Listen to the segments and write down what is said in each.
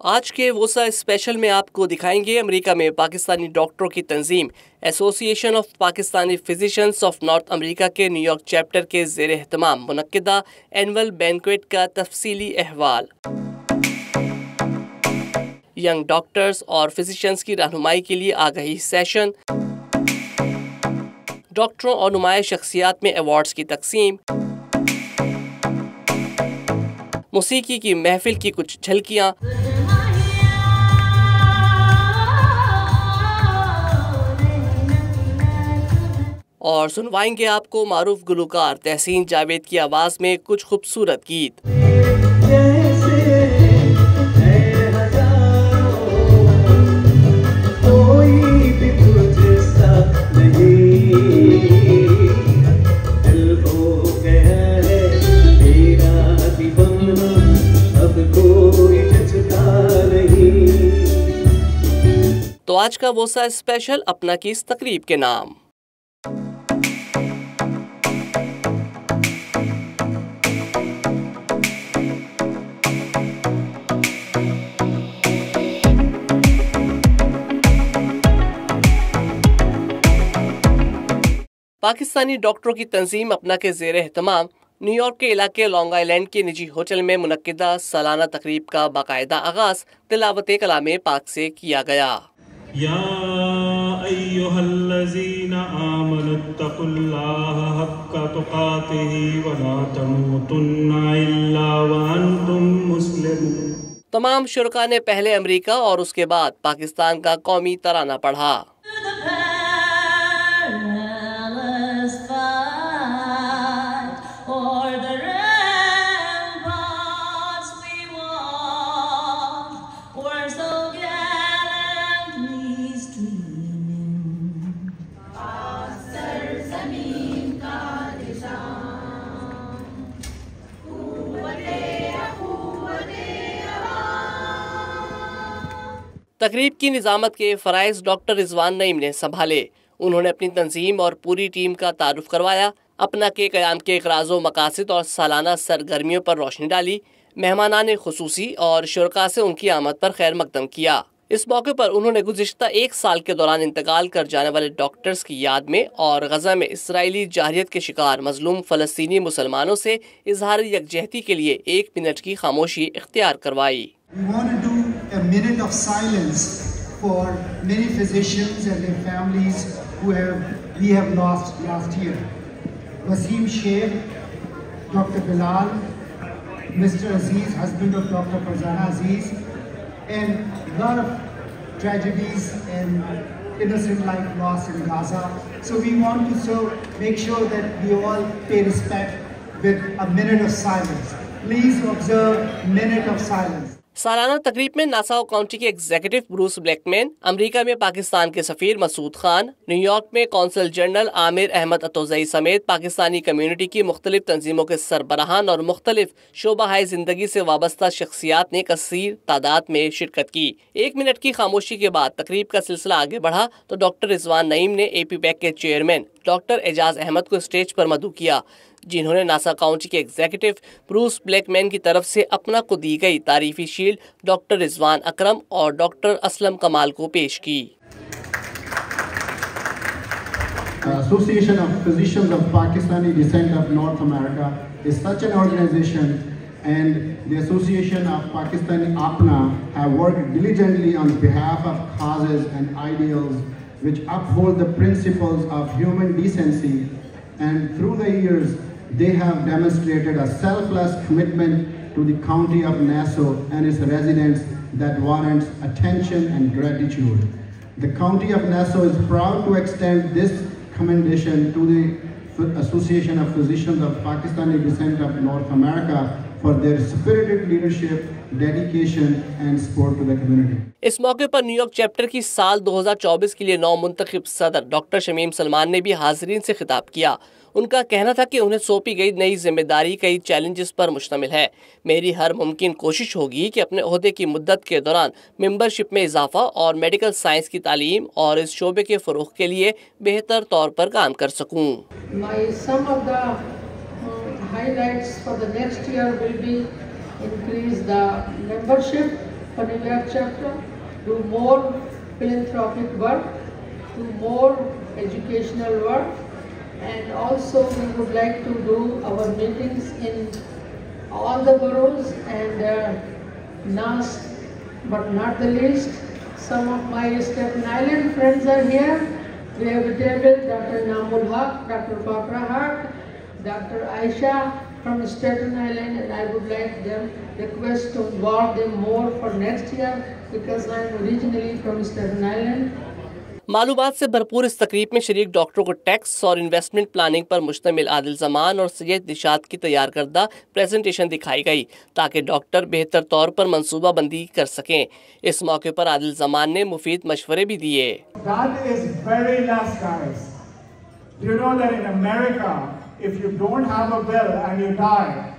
आज के वोसा स्पेशल में आपको दिखाएंगे अमेरिका में पाकिस्तानी डॉक्टरों की तंजीम association of Pakistani physicians of North America के न्यूयॉर्क चैप्टर के ज़ेर एहतमाम मुनक्किदा एनुअल बैंक्वेट का तफसीली अहवाल, यंग डॉक्टर्स और फिजिशियंस की रहनुमाई के लिए आगाही सेशन, डॉक्टरों और नुमाया शख्सियात में अवार्ड्स की तकसीम, मौसीकी की महफिल की कुछ झलकियाँ और सुनवाएंगे आपको मारूफ गुलकार तहसीन जावेद की आवाज़ में कुछ खूबसूरत गीत। तो आज का वोसा स्पेशल अपना की इस तकरीब के नाम। पाकिस्तानी डॉक्टरों की तंजीम अपना के ज़ेर एहतमाम न्यूयॉर्क के इलाके लॉन्ग आइलैंड के निजी होटल में मुनक्किदा सालाना तकरीब का बाकायदा आगाज तिलावत कलाम पाक से किया गया। या अय्युहल्लज़ीना आमनुत्तकुल्लाहा हक्का तुकातिही वला तमूतुन्ना इल्ला व अंतुम मुस्लिमून। तमाम शुरका ने पहले अमेरिका और उसके बाद पाकिस्तान का कौमी तराना पढ़ा। तकरीब की निज़ामत के फ़राइज़ डॉक्टर रिजवान नईम ने संभाले। उन्होंने अपनी तंजीम और पूरी टीम का तारुफ करवाया, अपना के क़याम के इक़राज़ो मकासिद और सालाना सरगर्मियों पर रोशनी डाली, मेहमानाने खुसूसी और शुरका से उनकी आमद पर खैर मकदम किया। इस मौके पर उन्होंने गुज़िश्ता एक साल के दौरान इंतकाल कर जाने वाले डॉक्टर्स की याद में और गज़ा में इसराइली जाहिरियत के शिकार मजलूम फ़लस्तीनी मुसलमानों से इजहार यकजहती के लिए 1 मिनट की खामोशी इख्तियार करवाई। We want to do a minute of silence for many physicians and their families who we have lost last year. Wasim Sheikh, Dr. Bilal, Mr. Aziz, husband of Dr. Farzana Aziz, and a lot of tragedies and innocent life lost in Gaza. So we want to make sure that we all pay respect with a minute of silence. Please observe a minute of silence. सालाना तकरीब में Nassau county के executive Bruce Blackman, America में पाकिस्तान के सफीर Masood Khan, New York में consul general Aamir Ahmad अतोज़ई समेत Pakistani community की मुख्तलिफ तंजीमों के सरबराहान और मुख्तलिफ शोबाहाए ज़िंदगी से वाबस्ता शख्सियात ने कसीर तादाद में शिरकत की। 1 मिनट की खामोशी के बाद तकरीब का सिलसिला आगे बढ़ा तो डॉक्टर रिजवान नईम ने APPAC के चेयरमैन डॉक्टर एजाज अहमद को स्टेज पर मदऊ किया, जिन्होंने नासा काउंटी के एग्जीक्यूटिव ब्रूस ब्लैकमैन की तरफ से अपना को दी गई तारीफी शील्ड डॉक्टर रिजवान अकरम और डॉक्टर असलम कमाल को पेश की। Association of Physicians of Pakistani Descent of North America is such an organization, and the Association of Pakistani Apna have worked diligently on behalf of causes and ideals which uphold the principles of human decency, and through the years they have demonstrated a selfless commitment to the county of Nassau and its residents that warrants attention and gratitude. The county of Nassau is proud to extend this commendation to the Association of Physicians of Pakistani Descent of North America for their spirited leadership, dedication and support to the community. इस मौके पर New York chapter की साल 2024 के लिए नौ मुंतखब सदर doctor Shamim Salman ने भी हाज़रीन से खिताब किया। उनका कहना था कि उन्हें सौंपी गई नई जिम्मेदारी कई चैलेंजेस पर मुश्तमिल है। मेरी हर मुमकिन कोशिश होगी कि अपने ओहदे की मुद्दत के दौरान मेंबरशिप में इजाफा और मेडिकल साइंस की तालीम और इस शोबे के फ़रोग़ के लिए बेहतर तौर पर काम कर सकूँ। Highlights for the next year will be increase the membership for New York chapter, do more philanthropic work, do more educational work, and also we would like to do our meetings in all the boroughs. And last but not the least, some of my Staten Island friends are here. We have David, Dr. Namul Haq, Dr. Bakra Haq, Dr. Aisha from Staten Island, and I would like them request to involve them more for next year because I am originally from Staten Island. मालूमात से भरपूर इस तकरीब में शरीक डॉक्टरों को tax और इन्वेस्टमेंट प्लानिंग पर मुश्तमिल आदिल जमान और सैयद निशात की तैयार करदा प्रेजेंटेशन दिखाई गई ताकि डॉक्टर बेहतर तौर पर मंसूबा बंदी कर सकें। इस मौके पर आदिल जमान ने मुफीद मशवरे भी दिए। That is very less, guys. Do you know that in America, if you don't have a will and you die,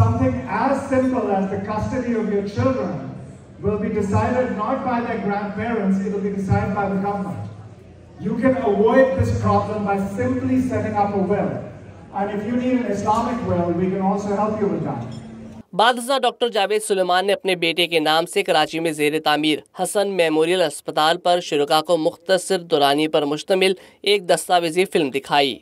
something as simple as the custody of your children will be decided not by their grandparents, it will be decided by the government. You can avoid this problem by simply setting up a will. And if you need an Islamic will, we can also help you with that. बादशाह doctor Javed Suleman ने अपने बेटे के नाम से कराची में ज़ेर तामीर हसन मेमोरियल अस्पताल पर शुरका को मुख्तसर दुरानी पर मुश्तमिल एक दस्तावेजी फिल्म दिखाई।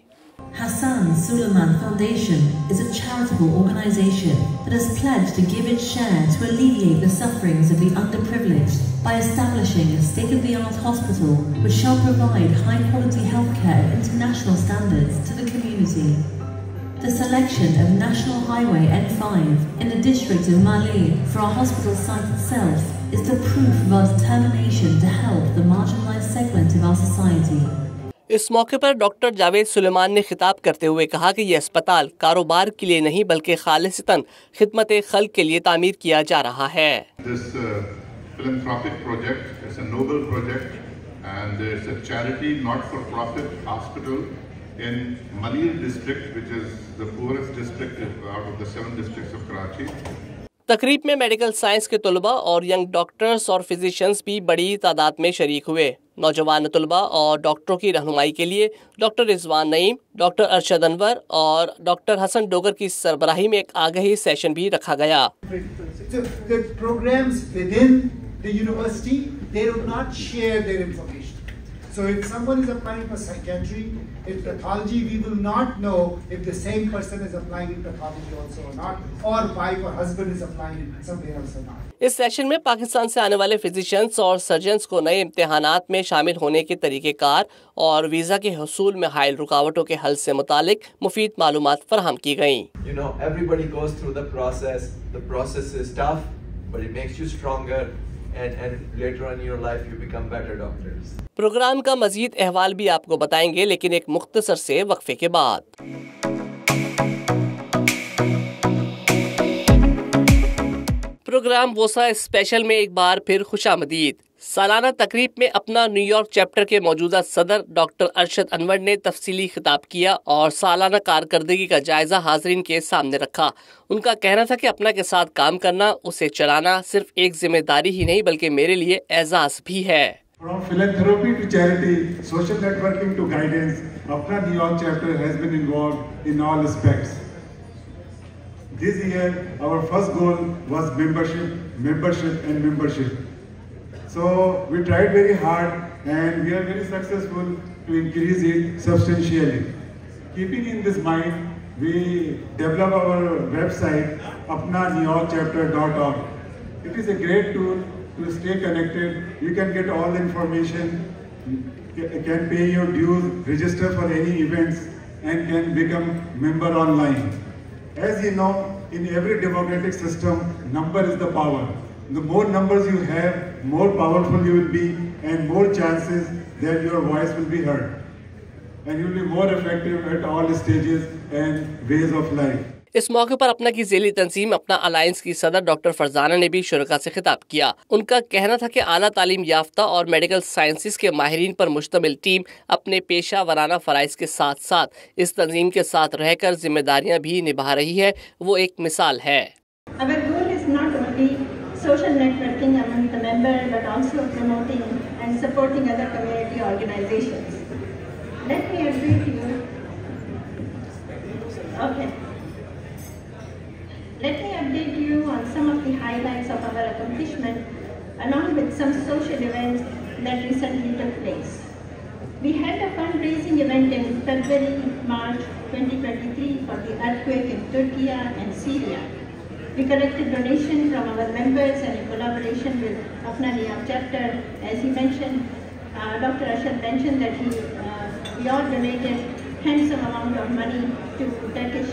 Hassan Suleiman Foundation is a charitable organisation that has pledged to give its share to alleviate the sufferings of the underprivileged by establishing a state-of-the-art hospital which shall provide high-quality healthcare at international standards to the community. The selection of National Highway N5 in the district of Malé for our hospital site itself is the proof of our determination to help the marginalised segment of our society. इस मौके पर doctor Javed Suleman ने खिताब करते हुए कहा कि यह अस्पताल कारोबार के लिए नहीं बल्कि खालिसतन खिदमत खल्क के लिए तामीर किया जा रहा है। This philanthropic project is a noble project and it's a charity not-for-profit hospital in Malé district, which is the poorest district out of the 7 districts of Karachi. तकरीब में मेडिकल साइंस के तलबा और यंग डॉक्टर्स और physicians भी बड़ी तादाद में शरीक हुए। नौजवान तलबा और डॉक्टरों की रहनुमाई के लिए डॉक्टर रिजवान नईम, डॉक्टर अरशद अनवर और डॉक्टर हसन डोगर की सरबराही में एक आगाही सेशन भी रखा गया। So the programs within the university, they do not share their information. So if someone is applying for psychiatry, in pathology, we will not know if the same person is applying in pathology also or not, or wife or husband is applying somewhere else or not. इस session में पाकिस्तान से आने वाले physicians और surgeons को नए इम्तिहानात में शामिल होने के तरीक़ेकार और वीज़ा के हसूल में हायल रुकावटों के हल से मुतालिक मुफीद मालूमात फराहम की गईं। You know, everybody goes through the process. The process is tough, but it makes you stronger. And later on in your life you become better doctors. Program का मजीद अहवाल भी आपको बताएंगे, लेकिन एक मुख्तसर से वक्फे के बाद। प्रोग्राम वोसा स्पेशल में एक बार फिर खुशामदीद। सालाना तकरीब में अपना न्यूयॉर्क चैप्टर के मौजूदा सदर डॉक्टर अरशद अनवर ने तफसीली खिताब किया और सालाना कारकर्दगी का जायजा हाजरीन के सामने रखा। उनका कहना था कि अपना के साथ काम करना, उसे चलाना सिर्फ एक जिम्मेदारी ही नहीं बल्कि मेरे लिए एजाज भी है। From philanthropy to charity, social networking to guidance, Apna New York chapter has been involved in all aspects. This year, our first goal was membership. So we tried very hard and we are very successful to increase it substantially. Keeping in this mind, we developed our website, apnanewyorkchapter.org. It is a great tool to stay connected. You can get all the information, can pay your dues, register for any events, and can become member online. As you know, in every democratic system, number is the power. The more numbers you have, more powerful you will be, and more chances that your voice will be heard. And you will be more effective at all stages and ways of life. इस मौके पर अपना की ज़ेली तंजीम अपना alliance की सदर doctor Farzana ने भी शुरका से खिताब किया। उनका कहना था कि आला तालीम याफ्ता और मेडिकल साइंसेस के माहिरीन पर मुश्तमिल टीम अपने पेशा वराना फ़राइज़ के साथ साथ इस तंजीम के साथ रहकर जिम्मेदारियाँ भी निभा रही है। वो एक मिसाल है। Social networking among the members, but also promoting and supporting other community organizations. Let me update you. Okay. Let me update you on some of the highlights of our accomplishment along with some social events that recently took place. We had a fundraising event in February-March 2023 for the earthquake in Turkey and Syria. We collected donations from our members and in collaboration with Apnani chapter. As he mentioned, Dr. Arshad mentioned that we all donated handsome amount of money to Turkish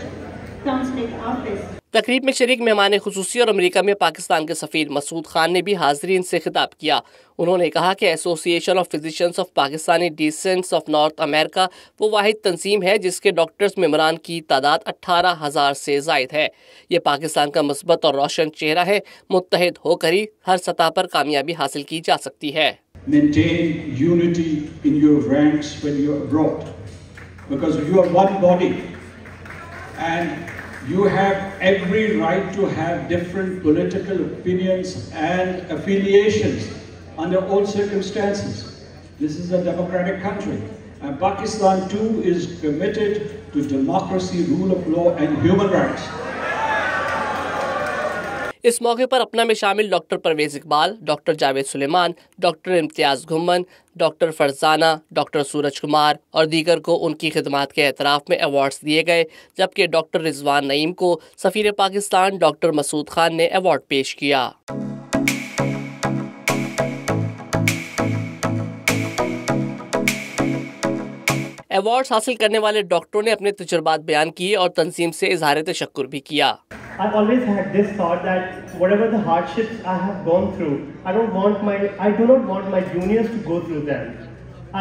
consulate office. तकरीब में शरीक मेहमान खुसूसी और America में पाकिस्तान के सफीर मसूद खान ने भी हाजरीन से खिताब किया। उन्होंने कहा कि association of physicians of Pakistani descents of North America वो वाहिद तंजीम है जिसके डॉक्टर्स मेंबरान की तादाद 18,000 से ज़ायद है। ये पाकिस्तान का मुस्बत और रोशन चेहरा है। मुत्तहिद होकर ही हर सतह पर कामयाबी हासिल की जा सकती है। Maintain unity in your ranks when you are abroad, because you are one body and you have every right to have different political opinions and affiliations under all circumstances. This is a democratic country, and Pakistan too is committed to democracy, rule of law and human rights. इस मौके पर अपना में शामिल doctor Parvez Iqbal, doctor Javed Suleman, doctor Imtiaz Ghumman, doctor Farzana, doctor Suraj Kumar और दीगर को उनकी खिदमात के एतराफ़ में अवार्ड्स दिए गए, जबकि डॉक्टर रिजवान नईम को सफ़ीर पाकिस्तान डॉक्टर मसूद खान ने अवार्ड पेश किया। अवार्ड्स हासिल करने वाले डॉक्टरों ने अपने तजुर्बात बयान किए और तंजीम से इजहार तशक्कुर भी किया। I've always had this thought that whatever the hardships I have gone through, I do not want my juniors to go through them.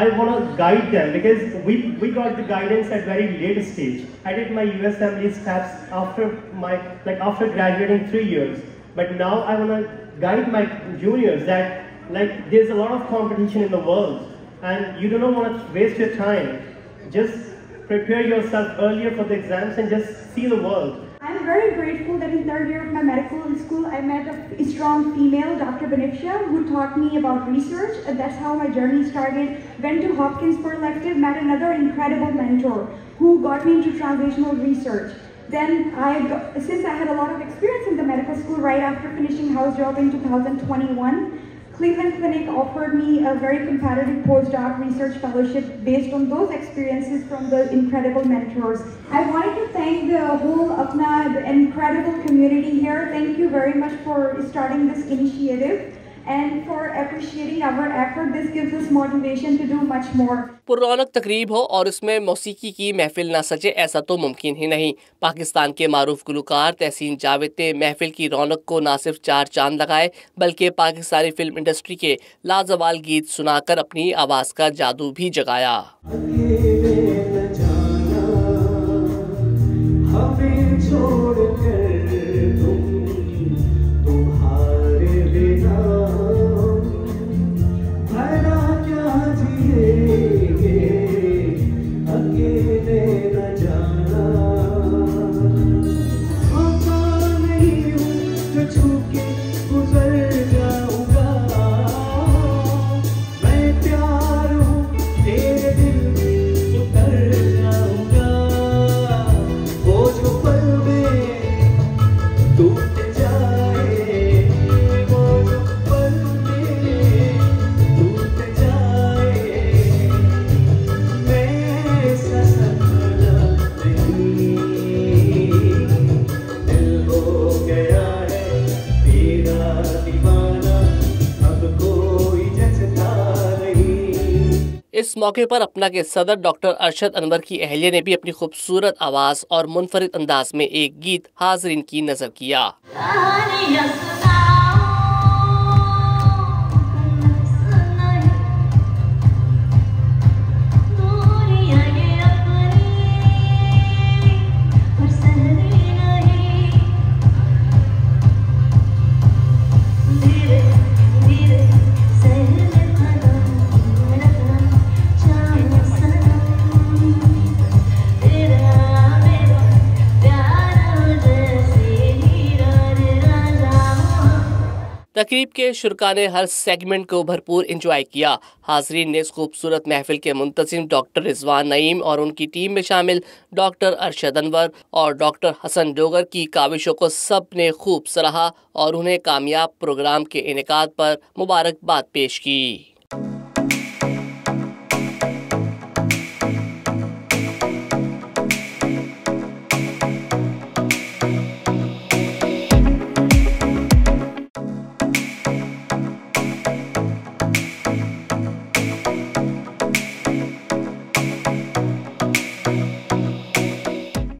I want to guide them because we got the guidance at very late stage. I did my USMLE steps after graduating 3 years. But now I want to guide my juniors that there's a lot of competition in the world and you do not want to waste your time. Just prepare yourself earlier for the exams and just see the world. I'm very grateful that in 3rd year of my medical school I met a strong female, Dr. Benifsha, who taught me about research. That's how my journey started. Went to Hopkins for elective, met another incredible mentor who got me into translational research. Then since I had a lot of experience in the medical school right after finishing house job in 2021, Cleveland Clinic offered me a very competitive postdoc research fellowship based on those experiences from the incredible mentors. I wanted to thank the whole Apna, the incredible community here. Thank you very much for starting this initiative and for appreciating our effort. This gives us motivation to do much more. पुररौनक तकरीब हो और इसमें मौसीकी की महफिल ना सजे ऐसा तो मुमकिन ही नहीं। पाकिस्तान के मारूफ गुलकार तहसीन जावेद ने महफिल की रौनक को ना सिर्फ 4 चांद लगाए बल्कि पाकिस्तानी फिल्म इंडस्ट्री के लाजवाल गीत सुनाकर अपनी आवाज़ का जादू भी जगाया। इस मौके पर अपना के सदर डॉक्टर अरशद अनवर की अहलिया ने भी अपनी खूबसूरत आवाज़ और मुनफरिद अंदाज में एक गीत हाज़रीन की नज़र किया। तकरीब के शुरका ने हर सेगमेंट को भरपूर इंजॉय किया। हाजरीन ने इस खूबसूरत महफिल के मुंतजिम डॉक्टर रिजवान नईम और उनकी टीम में शामिल डॉक्टर अरशद अनवर और डॉक्टर हसन डोगर की काविशों को सब ने खूब सराहा और उन्हें कामयाब प्रोग्राम के इनेकाद पर मुबारकबाद पेश की।